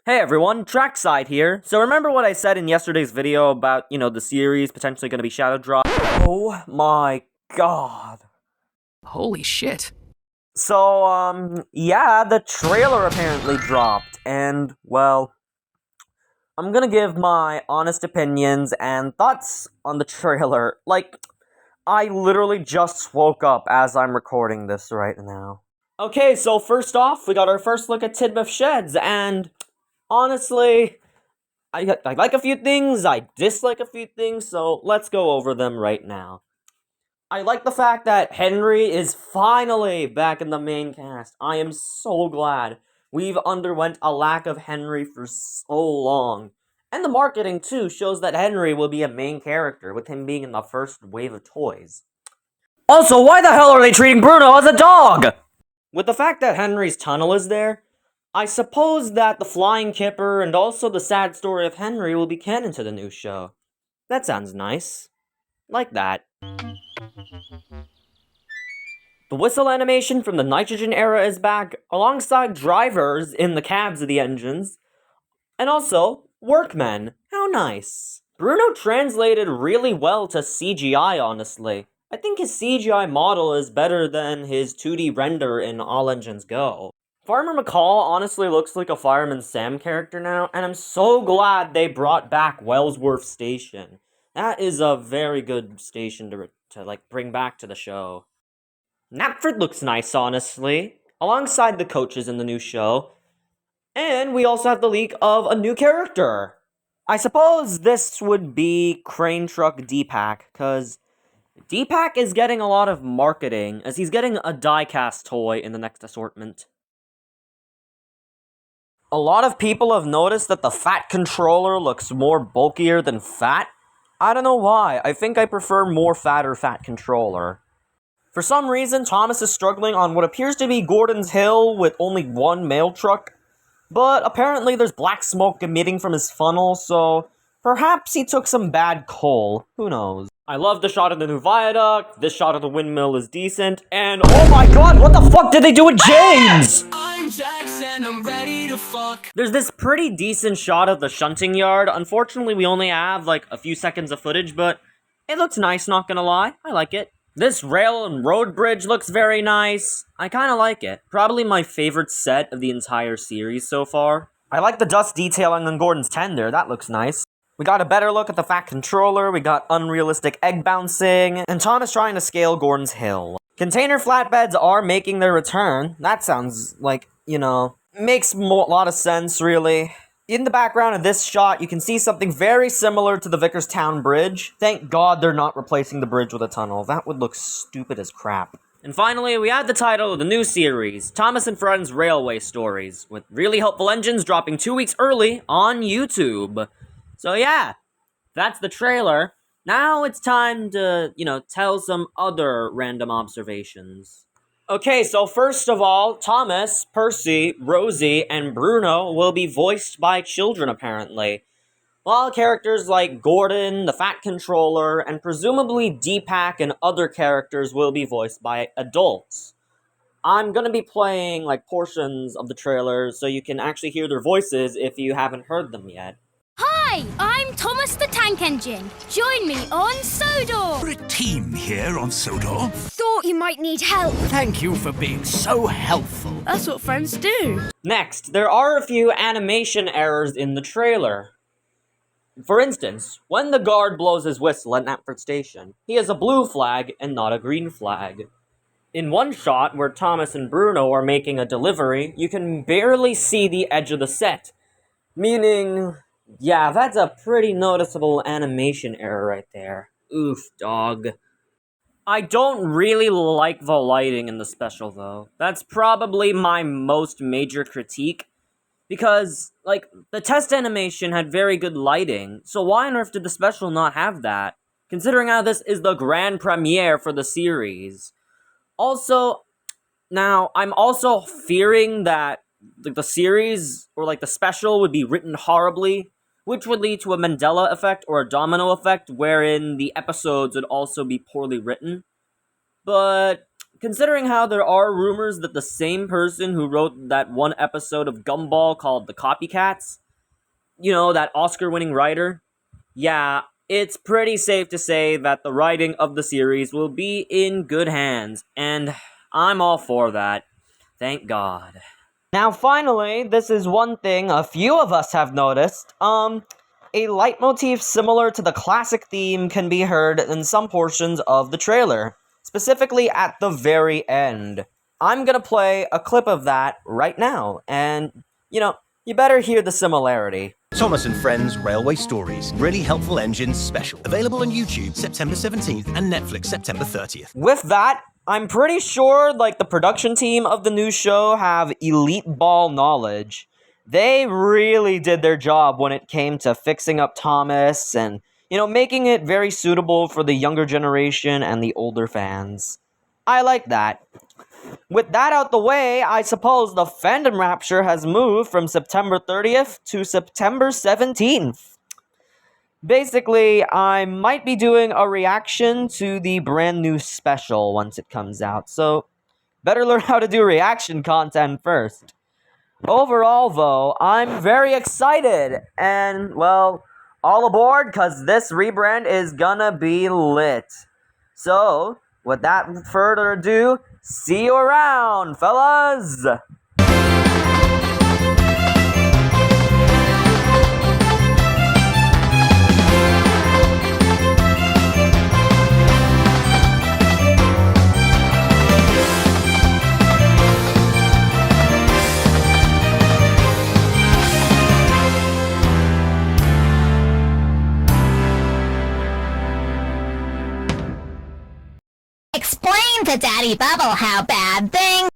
Hey everyone, Trackside here. So remember what I said in yesterday's video about, the series potentially going to be shadow dropped? Oh my god. Holy shit. So, yeah, the trailer apparently dropped, and, well, I'm gonna give my honest opinions and thoughts on the trailer. I literally just woke up as I'm recording this right now. Okay, so first off, we got our first look at Tidmouth Sheds, and honestly, I like a few things, I dislike a few things, so let's go over them right now. I like the fact that Henry is finally back in the main cast. I am so glad. We've underwent a lack of Henry for so long. And the marketing, too, shows that Henry will be a main character, with him being in the first wave of toys. Also, why the hell are they treating Bruno as a dog? With the fact that Henry's tunnel is there, I suppose that the Flying Kipper and also the sad story of Henry will be canon to the new show. That sounds nice. Like that. The whistle animation from the Nitrogen era is back, alongside drivers in the cabs of the engines. And also, workmen. How nice. Bruno translated really well to CGI, honestly. I think his CGI model is better than his 2D render in All Engines Go. Farmer McCall honestly looks like a Fireman Sam character now, and I'm so glad they brought back Wellsworth Station. That is a very good station to bring back to the show. Knapford looks nice, honestly, alongside the coaches in the new show. And we also have the leak of a new character. I suppose this would be Crane Truck D-Pack, because D-Pack is getting a lot of marketing, as he's getting a die-cast toy in the next assortment. A lot of people have noticed that the Fat Controller looks more bulkier than Fat. I don't know why, I think I prefer more fatter Fat Controller. For some reason, Thomas is struggling on what appears to be Gordon's Hill with only one mail truck, but apparently there's black smoke emitting from his funnel, so perhaps he took some bad coal. Who knows? I love the shot of the new viaduct, this shot of the windmill is decent, and oh my god, what the fuck did they do with James?! I'm Jax and I'm ready to fuck. There's this pretty decent shot of the shunting yard. Unfortunately, we only have, a few seconds of footage, but it looks nice, not gonna lie. I like it. This rail and road bridge looks very nice. I kinda like it. Probably my favorite set of the entire series so far. I like the dust detailing on Gordon's tender, that looks nice. We got a better look at the Fat Controller, we got unrealistic egg bouncing, and Thomas trying to scale Gordon's hill. Container flatbeds are making their return. That sounds makes a lot of sense, really. In the background of this shot, you can see something very similar to the Vickerstown Bridge. Thank God they're not replacing the bridge with a tunnel. That would look stupid as crap. And finally, we add the title of the new series, Thomas and Friends Railway Stories, with really helpful engines dropping 2 weeks early on YouTube. So yeah, that's the trailer. Now it's time to, tell some other random observations. Okay, so first of all, Thomas, Percy, Rosie, and Bruno will be voiced by children, apparently. While characters like Gordon, the Fat Controller, and presumably D-Pack and other characters will be voiced by adults. I'm gonna be playing, portions of the trailer so you can actually hear their voices if you haven't heard them yet. Hi, I'm Thomas the Tank Engine. Join me on Sodor. We're a team here on Sodor. Thought you might need help. Thank you for being so helpful. That's what friends do. Next, there are a few animation errors in the trailer. For instance, when the guard blows his whistle at Knapford Station, he has a blue flag and not a green flag. In one shot, where Thomas and Bruno are making a delivery, you can barely see the edge of the set. Meaning, yeah, that's a pretty noticeable animation error right there. Oof, dog. I don't really like the lighting in the special, though. That's probably my most major critique. Because, the test animation had very good lighting, so why on earth did the special not have that? Considering how this is the grand premiere for the series. Also, now, I'm also fearing that the series, or the special, would be written horribly, which would lead to a Mandela effect or a domino effect, wherein the episodes would also be poorly written. But considering how there are rumors that the same person who wrote that one episode of Gumball called The Copycats, that Oscar-winning writer, yeah, it's pretty safe to say that the writing of the series will be in good hands, and I'm all for that. Thank God. Now finally, this is one thing a few of us have noticed. A leitmotif similar to the classic theme can be heard in some portions of the trailer, specifically at the very end. I'm gonna play a clip of that right now, and, you better hear the similarity. Thomas and Friends Railway Stories. Really Helpful Engines Special. Available on YouTube September 17th and Netflix September 30th. With that, I'm pretty sure, the production team of the new show have elite ball knowledge. They really did their job when it came to fixing up Thomas and, making it very suitable for the younger generation and the older fans. I like that. With that out the way, I suppose the fandom rapture has moved from September 30th to September 17th. Basically, I might be doing a reaction to the brand new special once it comes out, so better learn how to do reaction content first. Overall, though, I'm very excited, and, well, all aboard, because this rebrand is gonna be lit. So, without further ado, see you around, fellas! Explain to Daddy Bubble how bad things